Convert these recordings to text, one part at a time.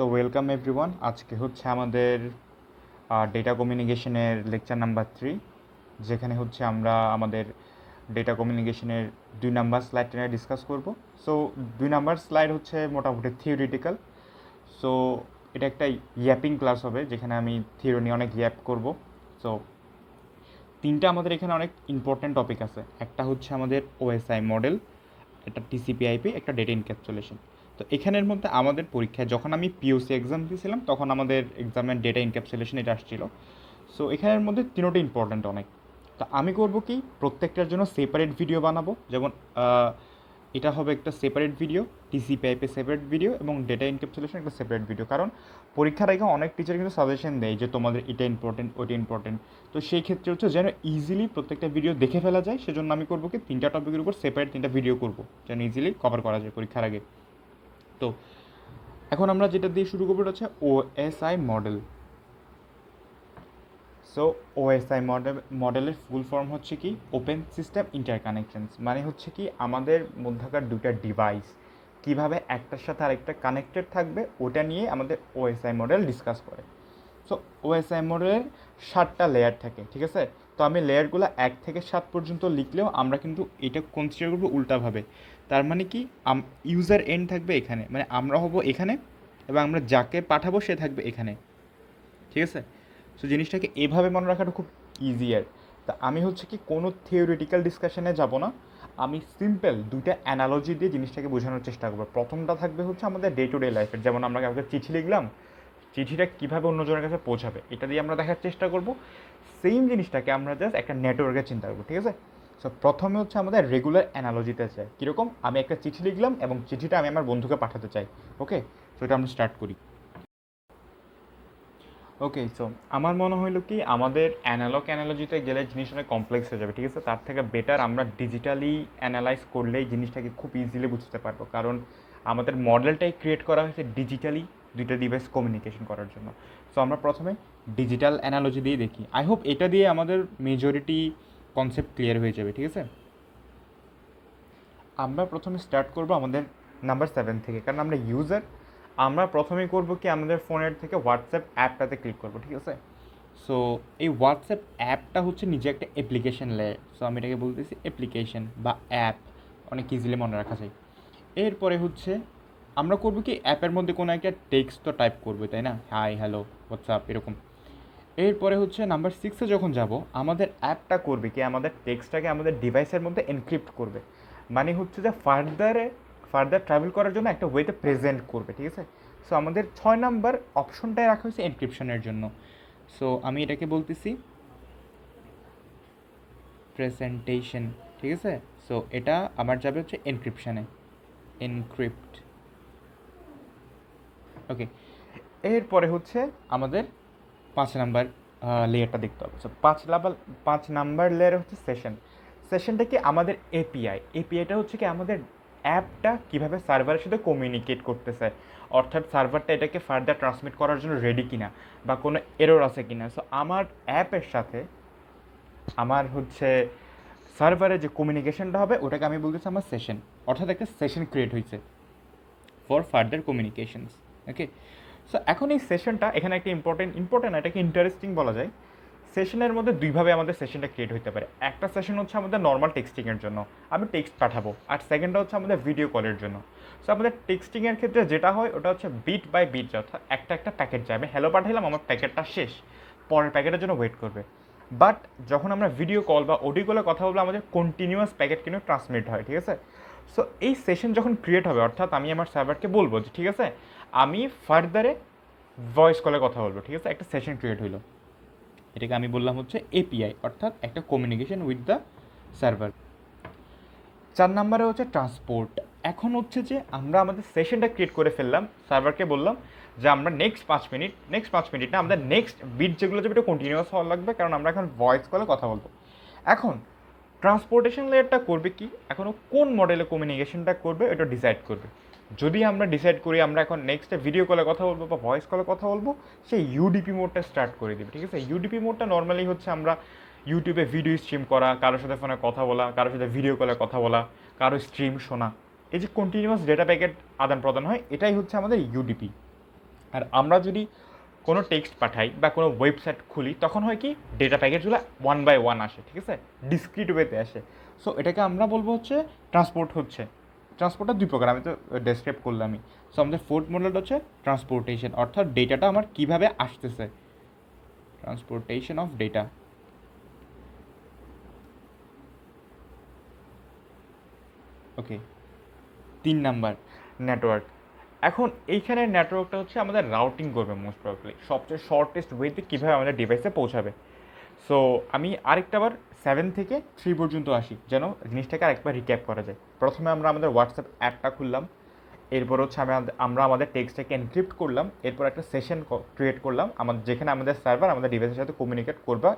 So welcome everyone. আজকে হচ্ছে আমাদের ডেটা কমিউনিকেশনের লেকচার নাম্বার 3, যেখানে হচ্ছে আমরা আমাদের ডেটা কমিউনিকেশনের 2 নাম্বার স্লাইডটা নিয়ে ডিসকাস করব। সো 2 নাম্বার স্লাইড হচ্ছে মোটামুটি থিওরিটিক্যাল। সো এটা একটা ইয়াপিং ক্লাস হবে, যেখানে আমি থিওরি নিয়ে অনেক ইয়াপ করব। সো তিনটা আমাদের এখানে অনেক ইম্পর্ট্যান্ট টপিক আছে। একটা হচ্ছে আমাদের ওএসআই মডেল, একটা টিসিপি আইপি, একটা ডেটা ইনক্যাপসুলেশন। তো এখানের মধ্যে আমাদের পরীক্ষায় যখন আমি পিওসি এক্সাম দিয়েছিলাম তখন আমাদের এক্সামের ডেটা ইনক্যাপসুলেশন এটা আসছিল। সো এখানের মধ্যে তিনোটা ইম্পর্ট্যান্ট অনেক। তো আমি করব কি, প্রত্যেকটার জন্য সেপারেট ভিডিও বানাবো। যেমন এটা হবে একটা separate video, TCP IP separate video এবং ডেটা ইনক্যাপসুলেশন একটা সেপারেট ভিডিও। কারণ পরীক্ষার আগে অনেক টিচার কিন্তু সাজেশন দেয় যে তোমাদের এটা ইম্পর্টেন্ট ওইটা ইম্পর্টেন্ট। তো সেই ক্ষেত্রে হচ্ছে যেন ইজিলি প্রত্যেকটা ভিডিও দেখে ফেলা যায়, সেজন্য আমি করবো কি, তিনটা টপিকের উপর সেপারেট তিনটা ভিডিও করবো যেন ইজিলি কভার করা যায় পরীক্ষার আগে। তো এখন আমরা যেটা দিয়ে শুরু করবো এটা হচ্ছে ওএসআই মডেল। সো ওএসআই মডেলের ফুল ফর্ম হচ্ছে কি, ওপেন সিস্টেম ইন্টারকানেকশনস। মানে হচ্ছে কি, আমাদের মধ্যকার দুটা ডিভাইস কিভাবে একটার সাথে আরেকটা কানেক্টেড থাকবে ওটা নিয়ে আমাদের ওএসআই মডেল ডিসকাস করে। সো ওএসআই মডেলের 7টা লেয়ার থাকে, ঠিক আছে। তো আমি লেয়ারগুলো 1 থেকে 7 পর্যন্ত লিখলেও আমরা কিন্তু এটা কনসিডার করবো উল্টাভাবে। তার মানে কি, ইউজার এন্ড থাকবে এখানে, মানে আমরা হব এখানে এবং আমরা যাকে পাঠাবো সে থাকবে এখানে, ঠিক আছে। সো জিনিসটাকে এভাবে মনে রাখাটা খুব ইজিয়ার। তা আমি হচ্ছে কি কোনো থিওরিটিক্যাল ডিসকাশনে যাব না, আমি সিম্পল দুইটা অ্যানালজি দিয়ে জিনিসটাকে বোঝানোর চেষ্টা করবো। প্রথমটা থাকবে হচ্ছে আমাদের ডে টু ডে লাইফের, যেমন আমরা কাউকে চিঠি লিখলাম, চিঠিটা কীভাবে অন্যজনের কাছে পৌঁছাবে এটা দিয়ে আমরা দেখার চেষ্টা করব। সেম জিনিসটাকে আমরা জাস্ট একটা নেটওয়ার্কে চিন্তা করবো, ঠিক আছে। সো প্রথমে হচ্ছে আমাদের রেগুলার অ্যানালজিতে চাই, কীরকম, আমি একটা চিঠি লিখলাম এবং চিঠিটা আমি আমার বন্ধুকে পাঠাতে চাই। ওকে, সো এটা আমরা স্টার্ট করি। ওকে, সো আমার মনে হলো কি, আমাদের অ্যানালজিতে গেলে জিনিস অনেক কমপ্লেক্স হয়ে যাবে, ঠিক আছে। তার থেকে বেটার আমরা ডিজিটালি অ্যানালাইজ করলেই জিনিসটাকে খুব ইজিলি বুঝতে পারবো। কারণ আমাদের মডেলটাই ক্রিয়েট করা হয়েছে ডিজিটালি দুইটা ডিভাইস কমিউনিকেশন করার জন্য। সো আমরা প্রথমে ডিজিটাল অ্যানালজি দিয়ে দেখি। আই হোপ এটা দিয়ে আমাদের মেজরিটি কনসেপ্ট ক্লিয়ার হয়ে যাবে, ঠিক আছে। আমরা প্রথমে স্টার্ট করব আমাদের নাম্বার 7 থেকে, কারণ আমরা ইউজার। আমরা প্রথমেই করব কি, আমাদের ফোনের থেকে হোয়াটসঅ্যাপ অ্যাপটাতে ক্লিক করব, ঠিক আছে। সো এই হোয়াটসঅ্যাপ অ্যাপটা হচ্ছে নিজে একটা অ্যাপ্লিকেশন লেয়ার। সো আমি এটাকে বলতেছি অ্যাপ্লিকেশন বা অ্যাপ, অনেক ইজিলি মনে রাখা যায়। এরপরে হচ্ছে আমরা করব কি, অ্যাপের মধ্যে কোনো একটা টেক্সট তো টাইপ করবো, তাই না, হাই হ্যালো হোয়াটসঅ্যাপ এরকম। এরপরে হচ্ছে নাম্বার 6-এ যখন যাব, আমাদের অ্যাপটা করবে কি, আমাদের টেক্সটটাকে আমাদের ডিভাইসের মধ্যে এনক্রিপ্ট করবে। মানে হচ্ছে যে ফার্দার ট্রাভেল করার জন্য একটা ওয়েতে প্রেজেন্ট করবে, ঠিক আছে। সো আমাদের 6 নাম্বার অপশনটাই রাখা হয়েছে এনক্রিপশনের জন্য। সো আমি এটাকে বলতেছি প্রেজেন্টেশন, ঠিক আছে। সো এটা আমার যাবে হচ্ছে এনক্রিপশানে, এনক্রিপ্ট। ওকে, এরপরে হচ্ছে আমাদের 5 নাম্বার লেয়ারটা দেখতে হবে। সো 5 নাম্বার লেয়ার হচ্ছে সেশন। সেশনটা কি, আমাদের এপিআইটা হচ্ছে কি, আমাদের অ্যাপটা কীভাবে সার্ভারের সাথে কমিউনিকেট করতেছে, অর্থাৎ সার্ভারটা এটাকে ফার্দার ট্রান্সমিট করার জন্য রেডি কিনা বা কোনো এরর আছে কিনা। সো আমার অ্যাপের সাথে আমার হচ্ছে সার্ভারে যে কমিউনিকেশনটা হবে ওটাকে আমি বলতেছি আমার সেশন, অর্থাৎ একটা সেশন ক্রিয়েট হয়েছে for further communications. Okay, so এখন এই সেশনটা এখানে একটা ইম্পর্টেন্ট এটাকে ইন্টারেস্টিং বলা যায়। সেশনের মধ্যে দুইভাবে আমাদের সেশনটা ক্রিয়েট হতে পারে। একটা সেশন হচ্ছে আমাদের নর্মাল টেক্সটিংয়ের জন্য, আমি টেক্সট পাঠাবো, আর সেকেন্ডটা হচ্ছে আমাদের ভিডিও কলের জন্য। সো আমাদের টেক্সটিংয়ের ক্ষেত্রে যেটা হয় ওটা হচ্ছে বিট বাই বিট, অর্থাৎ একটা প্যাকেট যায়, আমি হ্যালো পাঠাইলাম, আমার প্যাকেটটা শেষ, পরের প্যাকেটের জন্য ওয়েট করবে। বাট যখন আমরা ভিডিও কল বা অডিও কলে কথা বলবো, আমাদের কন্টিনিউয়াস প্যাকেট কিন্তু ট্রান্সমিট হয়, ঠিক আছে। সো এই সেশন যখন ক্রিয়েট হবে, অর্থাৎ আমি আমার সার্ভারকে বলবো যে ঠিক আছে আমি ফার্দারে ভয়েস কলে কথা বলবো, ঠিক আছে, একটা সেশন ক্রিয়েট হইলো। এটাকে আমি বললাম হচ্ছে এপিআই, অর্থাৎ একটা কমিউনিকেশন উইথ দ্য সার্ভার। 4 নাম্বারে হচ্ছে ট্রান্সপোর্ট। এখন হচ্ছে যে আমরা আমাদের সেশনটা ক্রিয়েট করে ফেললাম, সার্ভারকে বললাম যে আমরা নেক্সট 5 মিনিট না, আমাদের নেক্সট বিট যেগুলো যাবে এটা কন্টিনিউয়াস হওয়া লাগবে, কারণ আমরা এখন ভয়েস কলে কথা বলবো। এখন ট্রান্সপোর্টেশন লেয়ারটা করবে কি, এখনও কোন মডেলে কমিউনিকেশনটা করবে এটা ডিসাইড করবে। যদি আমরা ডিসাইড করি আমরা এখন নেক্সটে ভিডিও কলে কথা বলবো বা ভয়েস কলে কথা বলবো, সেই ইউডিপি মোডটা স্টার্ট করে দেবে, ঠিক আছে। ইউডিপি মোডটা নর্মালি হচ্ছে আমরা ইউটিউবে ভিডিও স্ট্রিম করা, কারোর সাথে ফোনে কথা বলা, কারোর সাথে ভিডিও কলে কথা বলা, কারো স্ট্রিম শোনা, এই যে কন্টিনিউয়াস ডেটা প্যাকেট আদান প্রদান হয়, এটাই হচ্ছে আমাদের ইউডিপি। আর আমরা যদি কোনো টেক্সট পাঠাই বা কোনো ওয়েবসাইট খুলি তখন হয় কি ডেটা প্যাকেজগুলো ওয়ান বাই ওয়ান আসে, ঠিক আছে, ডিসক্রিট ওয়েতে আসে। সো এটাকে আমরা বলবো হচ্ছে ট্রান্সপোর্ট হচ্ছে। ট্রান্সপোর্টটা দুই প্রকার, আমি তো ডেসক্রাইব করলামই। সো আমাদের ফোর্থ মডেলটা হচ্ছে ট্রান্সপোর্টেশন, অর্থাৎ ডেটাটা আমার কীভাবে আসতেছে, transportation of data. Okay, 3 number network. এখন এইখানে নেটওয়ার্কটা হচ্ছে আমাদের রাউটিং করবে মোস্ট প্রবাবলি সবচেয়ে শর্টেস্ট ওয়েতে কীভাবে আমাদের ডিভাইসে পৌঁছাবে। সো আমি আরেকটাবার 7 থেকে 3 পর্যন্ত আসি যেন জিনিসটাকে আরেকবার রিক্যাপ করা যায়। প্রথমে আমরা আমাদের হোয়াটসঅ্যাপ অ্যাপটা খুললাম, এরপর হচ্ছে আমরা আমাদের টেক্সটটাকে এনক্রিপ্ট করলাম, এরপর একটা সেশন ক্রিয়েট করলাম আমাদের, যেখানে আমাদের সার্ভার আমাদের ডিভাইসের সাথে কমিউনিকেট করবে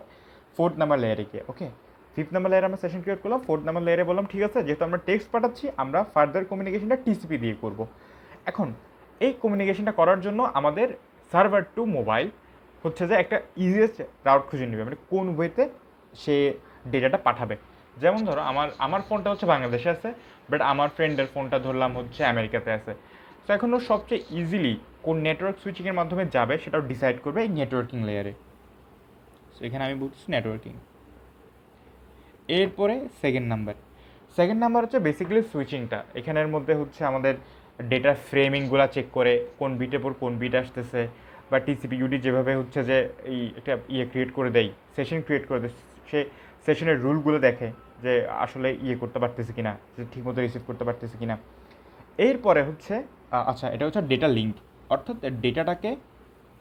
4th নাম্বার লেয়ারে গিয়ে। ওকে, 5th নাম্বার লেয়ারে আমরা সেশন ক্রিয়েট করলাম, 4th নাম্বার লেয়ারে বললাম ঠিক আছে যেহেতু আমরা টেক্সট পাঠাচ্ছি আমরা ফার্দার কমিউনিকেশনটা টিসিপি দিয়ে করব। এখন এই কমিউনিকেশনটা করার জন্য আমাদের সার্ভার টু মোবাইল হচ্ছে যে একটা ইজিয়েস্ট রাউট খুঁজে নেবে, মানে কোন ওয়েতে সে ডেটাটা পাঠাবে। যেমন ধরো আমার ফোনটা হচ্ছে বাংলাদেশে আছে, বাট আমার ফ্রেন্ডের ফোনটা ধরলাম হচ্ছে আমেরিকাতে আছে। তো এখন ও সবচেয়ে ইজিলি কোন নেটওয়ার্ক সুইচিংয়ের মাধ্যমে যাবে সেটাও ডিসাইড করবে এই নেটওয়ার্কিং লেয়ারে। সো এখানে আমি বলছি নেটওয়ার্কিং। এরপরে সেকেন্ড নাম্বার হচ্ছে বেসিক্যালি সুইচিংটা। এখানের মধ্যে হচ্ছে আমাদের ডেটার ফ্রেমিংগুলো চেক করে কোন বিটের পর কোন বিট আসতেছে, বা টিসিপি ইউডি যেভাবে হচ্ছে যে এই একটা ক্রিয়েট করে দেয়, সেশন ক্রিয়েট করে দেয়, সে সেশনের রুলগুলো দেখে যে আসলে করতে পারতেছে কিনা, যে ঠিকমতো রিসিভ করতে পারতেছে কিনা। এরপরে হচ্ছে আচ্ছা এটা হচ্ছে ডেটা লিঙ্ক, অর্থাৎ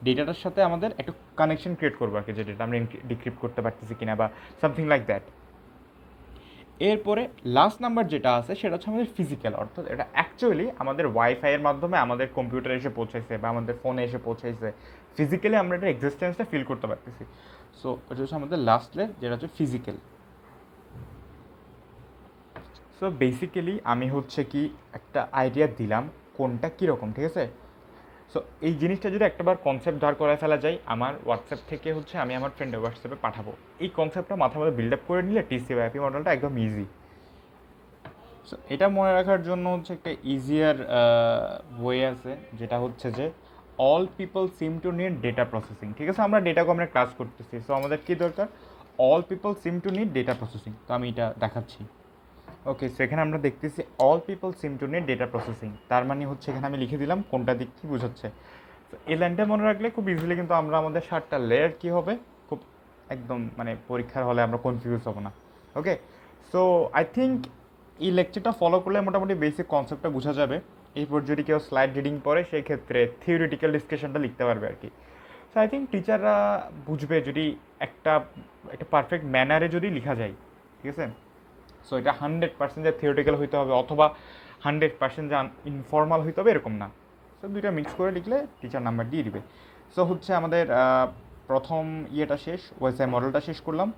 ডেটাটার সাথে আমাদের একটা কানেকশন ক্রিয়েট করবো আর কি, যে ডেটা আমরা ডিক্রিপ্ট করতে পারতেছি কিনা বা সামথিং লাইক দ্যাট। এরপরে লাস্ট নাম্বার যেটা আছে সেটা হচ্ছে আমাদের ফিজিক্যাল, অর্থাৎ এটা অ্যাকচুয়ালি আমাদের ওয়াইফাইয়ের মাধ্যমে আমাদের কম্পিউটারে এসে পৌঁছাইছে বা আমাদের ফোনে এসে পৌঁছাইছে, ফিজিক্যালি আমরা এটা এক্সিস্টেন্সটা ফিল করতে পারতেছি। সো এটা হচ্ছে আমাদের লাস্ট লেয়ার যেটা হচ্ছে ফিজিক্যাল। সো বেসিক্যালি আমি হচ্ছে কি একটা আইডিয়া দিলাম কোনটা কীরকম, ঠিক আছে। সো এই জিনিসটা যদি একটাবার কনসেপ্ট ধার করে ফেলা যায়, আমার হোয়াটসঅ্যাপ থেকে হচ্ছে আমি আমার ফ্রেন্ডের হোয়াটসঅ্যাপে পাঠাবো, এই কনসেপ্টটা মাথার মধ্যে বিল্ড আপ করে নিলে টিসি বা অ্যাপি মডেলটা একদম ইজি। সো এটা মনে রাখার জন্য হচ্ছে একটা ইজিয়ার ওয়ে আছে, যেটা হচ্ছে যে all people seem to need data processing, ঠিক আছে। আমরা ডেটা কমনে ক্লাস করতেছি, সো আমাদের কী দরকার, all people seem to need data processing. তো আমি এটা দেখাচ্ছি। ওকে, সো এখানে আমরা দেখতেছি all people seem to need data processing, তার মানে হচ্ছে এখানে আমি লিখে দিলাম কোনটা দিক কী বোঝাচ্ছে। তো এই লাইনটা মনে রাখলে খুব ইজিলি কিন্তু আমরা আমাদের 7টা লেয়ার কী হবে খুব একদম মানে পরীক্ষার হলে আমরা কনফিউজ হবো না। ওকে, সো আই থিঙ্ক এই লেকচারটা ফলো করলে মোটামুটি বেসিক কনসেপ্টটা বোঝা যাবে। এরপর যদি কেউ স্লাইড রিডিং পড়ে সেই ক্ষেত্রে থিওরিটিক্যাল ডিসকাশনটা লিখতে পারবে আর কি। সো আই থিঙ্ক টিচাররা বুঝবে যদি একটা পারফেক্ট ম্যানারে যদি লেখা যায়, ঠিক আছে। সো এটা 100% যে থিওরিটিক্যাল হইতে হবে অথবা 100% যে ইনফর্মাল হইতে হবে এরকম না। সো দুইটা মিক্স করে লিখলে টিচার নাম্বার দিয়ে দিবে। সো হচ্ছে আমাদের প্রথম ইয়েটা শেষ, ওয়েবসাইট মডেলটা শেষ করলাম।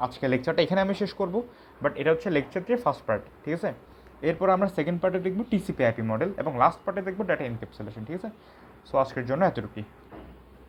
আজকে লেকচারটা এখানে আমি শেষ করব, বাট এটা হচ্ছে লেকচার 3 ফার্স্ট পার্ট, ঠিক আছে। এরপর আমরা সেকেন্ড পার্টে দেখব টিসিপি আইপি মডেল এবং লাস্ট পার্টে দেখব ডাটা এনক্যাপসুলেশন, ঠিক আছে। সো আজকের জন্য এতটুকুই।